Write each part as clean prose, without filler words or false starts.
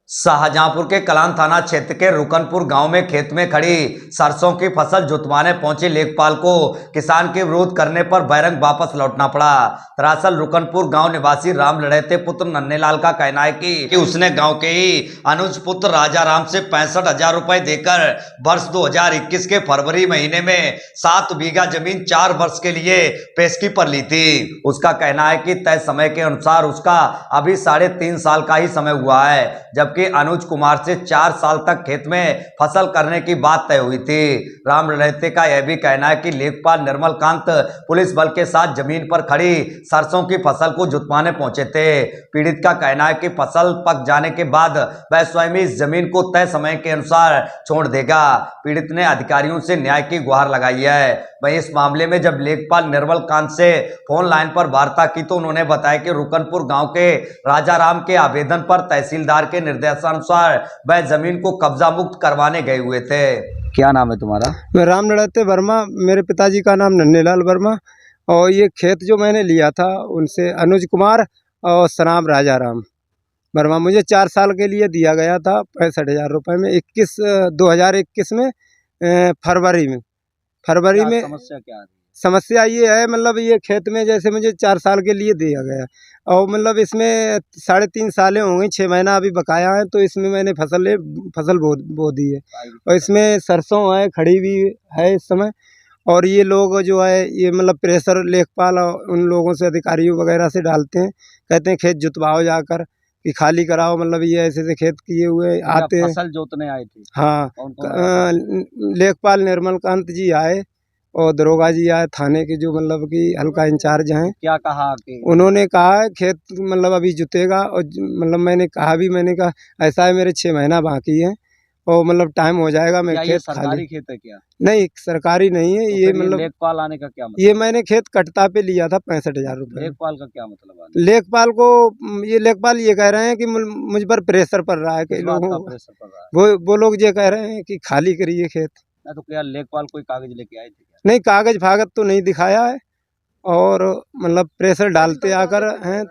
शाहजहांपुर के कलान थाना क्षेत्र के रुकनपुर गांव में खेत में खड़ी सरसों की फसल जुतवाने पहुंचे लेखपाल को किसान के विरोध करने पर बैरंग वापस लौटना पड़ा। दरअसल रुकनपुर गांव निवासी राम लड़ैते पुत्र नन्हेलाल का कहना है कि उसने गांव के ही अनुज पुत्र राजा राम से 65,000 रुपए देकर वर्ष 2021 के फरवरी महीने में 7 बीघा जमीन 4 वर्ष के लिए पेशगी पर ली थी। उसका कहना है कि तय समय के अनुसार उसका अभी 3.5 साल का ही समय हुआ है, जबकि अनुज कुमार से 4 साल तक खेत में फसल करने की बात तय हुई थी। राम लड़ैते का यह भी कहना है कि लेखपाल निर्मल कांत पुलिस बल के साथ जमीन पर खड़ी सरसों की फसल को जुतवाने पहुंचे थे। पीड़ित का कहना है कि फसल पक जाने के बाद वह स्वयं इस जमीन को तय समय के अनुसार छोड़ देगा। पीड़ित ने अधिकारियों से न्याय की गुहार लगाई है। वहीं इस मामले में जब लेखपाल निर्मल कांत से फोन लाइन पर वार्ता की तो उन्होंने बताया कि रुकनपुर गांव के राजाराम के आवेदन पर तहसीलदार के निर्देशानुसार वह जमीन को कब्जा मुक्त करवाने गए हुए थे। क्या नाम है तुम्हारा? मैं राम लड़ैते वर्मा, मेरे पिताजी का नाम नन्हेलाल वर्मा। और ये खेत जो मैंने लिया था उनसे अनुज कुमार और सनाम राजाराम वर्मा, मुझे 4 साल के लिए दिया गया था 65,000 रुपये में 2021 में फरवरी में। समस्या क्या है? समस्या ये है, मतलब ये खेत में जैसे मुझे 4 साल के लिए दिया गया और मतलब इसमें 3.5 सालें हो गई, 6 महीना अभी बकाया है, तो इसमें मैंने फसल बो दी है और इसमें सरसों है खड़ी भी है इस समय। और ये लोग जो है ये मतलब प्रेशर लेखपाल और उन लोगों से अधिकारियों वगैरह से डालते हैं, कहते हैं खेत जुतवाओ जाकर कि खाली कराओ, मतलब ये ऐसे ऐसे खेत किए हुए आते हैं। फसल जोतने आए थे? हाँ, कौन कौन लेखपाल निर्मल कांत जी आए और दरोगा जी आए, थाने के जो मतलब कि हल्का इंचार्ज हैं। क्या कहा कि उन्होंने कहा खेत मतलब अभी जुतेगा और मतलब मैंने कहा ऐसा है मेरे 6 महीना बाकी है और मतलब टाइम हो जाएगा, मैं क्या ये खेत सरकारी खाली। खेत है क्या? नहीं, सरकारी नहीं है तो ये, फिर मतलब लेखपाल आने का क्या मतलब? ये मैंने खेत कट्टा पे लिया था 65,000 रुपये। लेखपाल का क्या मतलब आने? लेखपाल को ये लेखपाल ये कह रहे हैं कि मुझ पर प्रेशर पड़ रहा है, कई किस बात लोगों का को। प्रेशर पड़ रहा है? वो लोग ये कह रहे हैं कि खाली करिए खेत। ना तो क्या लेखपाल कोई कागज लेके आए थे क्या? नहीं, कागज फागज तो नहीं दिखाया है और मतलब प्रेशर डालते आकर हैं।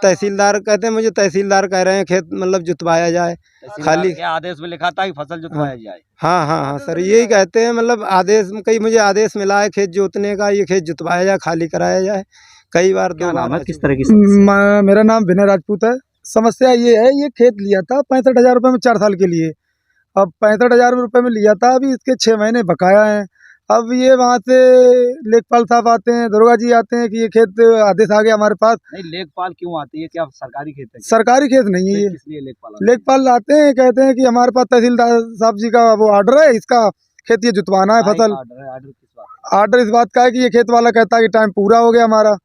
तहसीलदार कहते हैं, मुझे तहसीलदार कह रहे हैं खेत मतलब जुतवाया जाए खाली। क्या आदेश में लिखा था कि फसल जुतवाया जाए? हाँ सर, यही कहते हैं, मतलब आदेश कई मुझे आदेश मिला है खेत जोतने का, ये खेत जुतवाया जाए, खाली कराया जाए। कई बार क्या 2 नाम बार है? किस तरह की समस्या? मेरा नाम विनय राजपूत है। समस्या ये है, ये खेत लिया था 65,000 रुपये में 4 साल के लिए। अब 65,000 रुपये में लिया था, अभी इसके 6 महीने बकाया हैं। अब ये वहाँ से लेखपाल साहब आते हैं, दरोगा जी आते हैं कि ये खेत आदेश आ गया हमारे पास। नहीं, लेखपाल क्यों आती है? क्या सरकारी खेत है क्या? सरकारी खेत नहीं है ये। किस लिए लेखपाल आते हैं? लेखपाल आते हैं, कहते हैं कि हमारे पास तहसीलदार साहब जी का वो ऑर्डर है, इसका खेत ये जुतवाना है फसल। ऑर्डर है? ऑर्डर किस बात का? ऑर्डर इस बात का है कि ये खेत वाला कहता है कि टाइम पूरा हो गया हमारा,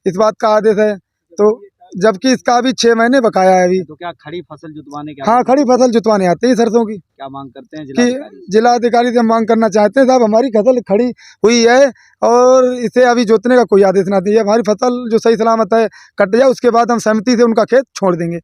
इस बात का आदेश है। तो जबकि इसका अभी 6 महीने बकाया है अभी। तो क्या खड़ी फसल जुतवाने के हाँ, खड़ी फसल जुतवाने आते हैं सरसों की। क्या मांग करते हैं कि जिलाधिकारी से? जिलाधिकारी से हम मांग करना चाहते हैं, साहब हमारी फसल खड़ी हुई है और इसे अभी जोतने का कोई आदेश ना दिए, हमारी फसल जो सही सलामत है कट जाए, उसके बाद हम सहमति से उनका खेत छोड़ देंगे।